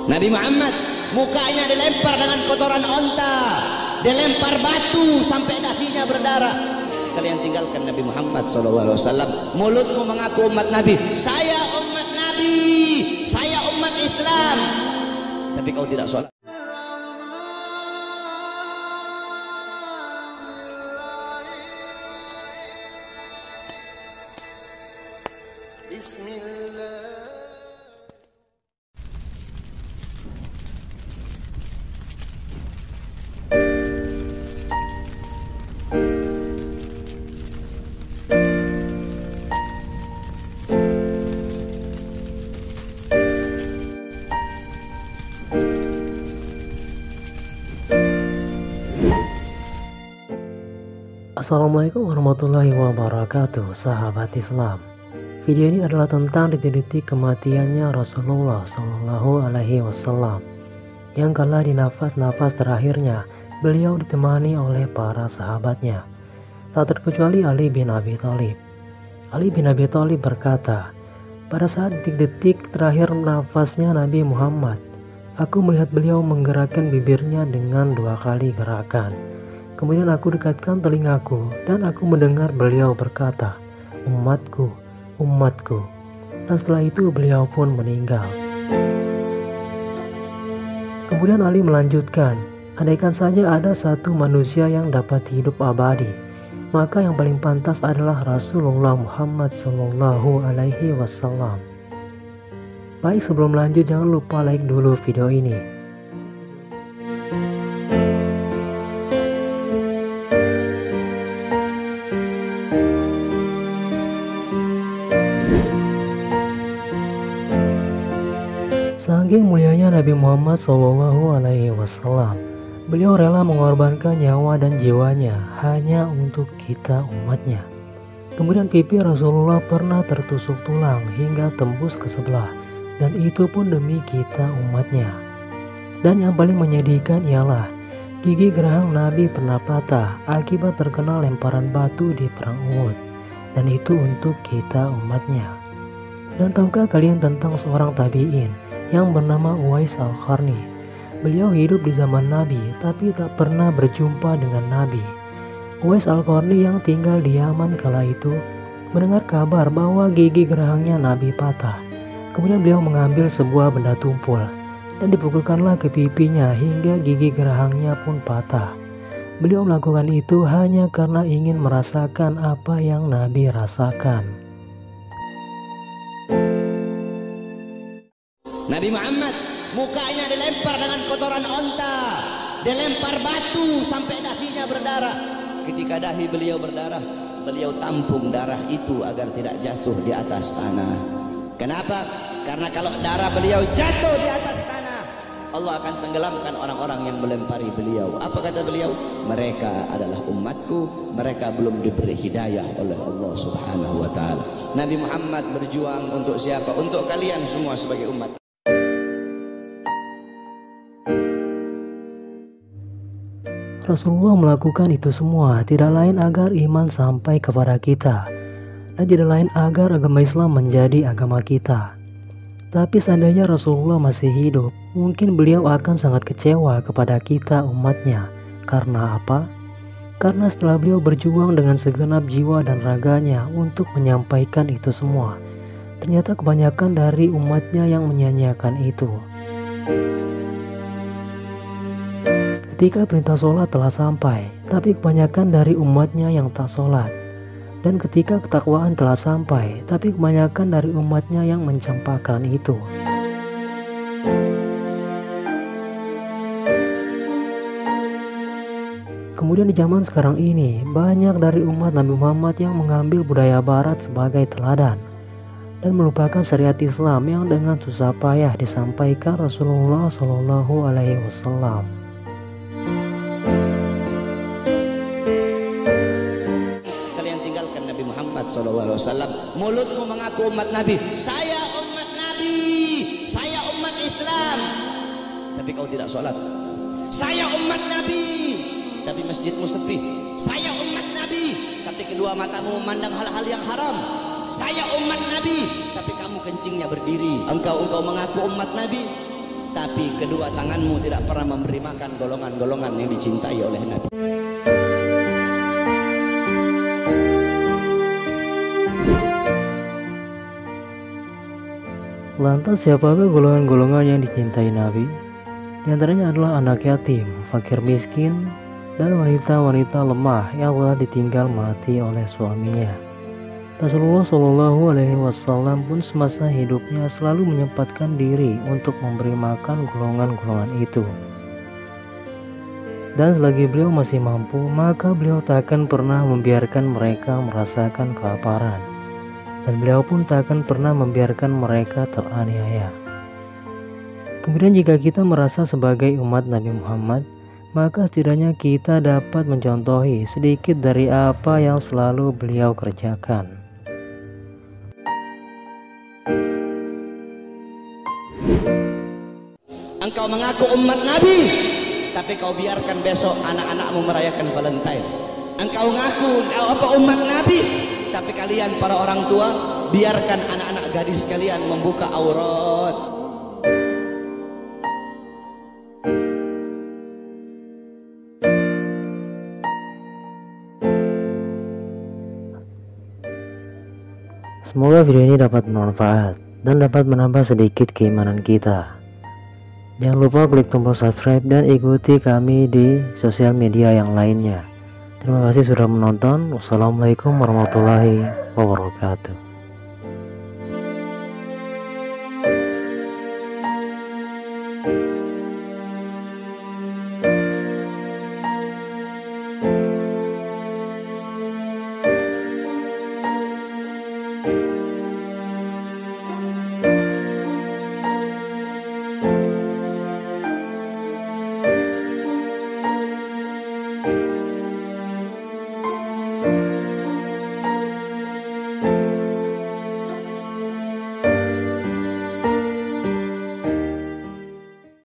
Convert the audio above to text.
Nabi Muhammad mukanya dilempar dengan kotoran onta, dilempar batu sampai dahinya berdarah. Kalian tinggalkan Nabi Muhammad SAW. Mulutmu mengaku umat Nabi, saya umat Nabi, saya umat Islam, tapi kau tidak sholat. Bismillah. Assalamualaikum warahmatullahi wabarakatuh, sahabat Islam. Video ini adalah tentang detik-detik kematiannya Rasulullah Shallallahu Alaihi Wasallam, yang kala di nafas-nafas terakhirnya beliau ditemani oleh para sahabatnya, tak terkecuali Ali bin Abi Thalib. Ali bin Abi Thalib berkata, pada saat detik-detik terakhir nafasnya Nabi Muhammad, aku melihat beliau menggerakkan bibirnya dengan 2 kali gerakan. Kemudian aku dekatkan telingaku dan aku mendengar beliau berkata, umatku, umatku. Dan setelah itu beliau pun meninggal. Kemudian Ali melanjutkan, andaikan saja ada satu manusia yang dapat hidup abadi, maka yang paling pantas adalah Rasulullah Muhammad Sallallahu Alaihi Wasallam. Baik, sebelum lanjut jangan lupa like dulu video ini. Saking mulianya Nabi Muhammad Shallallahu Alaihi Wasallam, beliau rela mengorbankan nyawa dan jiwanya hanya untuk kita umatnya. Kemudian pipi Rasulullah pernah tertusuk tulang hingga tembus ke sebelah, dan itu pun demi kita umatnya. Dan yang paling menyedihkan ialah gigi geraham Nabi pernah patah akibat terkena lemparan batu di perang Uhud, dan itu untuk kita umatnya. Dan tahukah kalian tentang seorang tabi'in yang bernama Uwais Al-Qarni? Beliau hidup di zaman Nabi tapi tak pernah berjumpa dengan Nabi. Uwais Al-Qarni yang tinggal di Yaman kala itu mendengar kabar bahwa gigi gerahangnya Nabi patah. Kemudian beliau mengambil sebuah benda tumpul dan dipukulkanlah ke pipinya hingga gigi gerahangnya pun patah. Beliau melakukan itu hanya karena ingin merasakan apa yang Nabi rasakan. Nabi Muhammad mukanya dilempar dengan kotoran onta, dilempar batu sampai dahinya berdarah. Ketika dahi beliau berdarah, beliau tampung darah itu agar tidak jatuh di atas tanah. Kenapa? Karena kalau darah beliau jatuh di atas tanah, Allah akan tenggelamkan orang-orang yang melempari beliau. Apa kata beliau? Mereka adalah umatku, mereka belum diberi hidayah oleh Allah Subhanahu wa Ta'ala. Nabi Muhammad berjuang untuk siapa? Untuk kalian semua sebagai umat. Rasulullah melakukan itu semua tidak lain agar iman sampai kepada kita, dan tidak lain agar agama Islam menjadi agama kita. Tapi seandainya Rasulullah masih hidup, mungkin beliau akan sangat kecewa kepada kita umatnya. Karena apa? Karena setelah beliau berjuang dengan segenap jiwa dan raganya untuk menyampaikan itu semua, ternyata kebanyakan dari umatnya yang menyanyiakan itu. Ketika perintah sholat telah sampai, tapi kebanyakan dari umatnya yang tak sholat. Dan ketika ketakwaan telah sampai, tapi kebanyakan dari umatnya yang mencampakkan itu. Kemudian di zaman sekarang ini, banyak dari umat Nabi Muhammad yang mengambil budaya barat sebagai teladan dan melupakan syariat Islam yang dengan susah payah disampaikan Rasulullah Shallallahu Alaihi Wasallam. SAW. Mulutmu mengaku umat Nabi, saya umat Nabi, saya umat Islam, tapi kau tidak sholat. Saya umat Nabi, tapi masjidmu sepi. Saya umat Nabi, tapi kedua matamu memandang hal-hal yang haram. Saya umat Nabi, tapi kamu kencingnya berdiri. Engkau mengaku umat Nabi, tapi kedua tanganmu tidak pernah memberi makan golongan-golongan yang dicintai oleh Nabi. Lantas siapakah golongan-golongan yang dicintai Nabi? Di antaranya adalah anak yatim, fakir miskin, dan wanita-wanita lemah yang telah ditinggal mati oleh suaminya. Rasulullah Shallallahu Alaihi Wasallam pun semasa hidupnya selalu menyempatkan diri untuk memberi makan golongan-golongan itu. Dan selagi beliau masih mampu, maka beliau tak akan pernah membiarkan mereka merasakan kelaparan. Dan beliau pun tak akan pernah membiarkan mereka teraniaya. Kemudian jika kita merasa sebagai umat Nabi Muhammad, maka setidaknya kita dapat mencontohi sedikit dari apa yang selalu beliau kerjakan. Engkau mengaku umat Nabi, tapi kau biarkan besok anak-anakmu merayakan Valentine. Engkau ngaku umat Nabi, tapi kalian para orang tua biarkan anak-anak gadis kalian membuka aurat. Semoga video ini dapat bermanfaat dan dapat menambah sedikit keimanan kita. Jangan lupa klik tombol subscribe dan ikuti kami di sosial media yang lainnya. Terima kasih sudah menonton. Wassalamualaikum warahmatullahi wabarakatuh.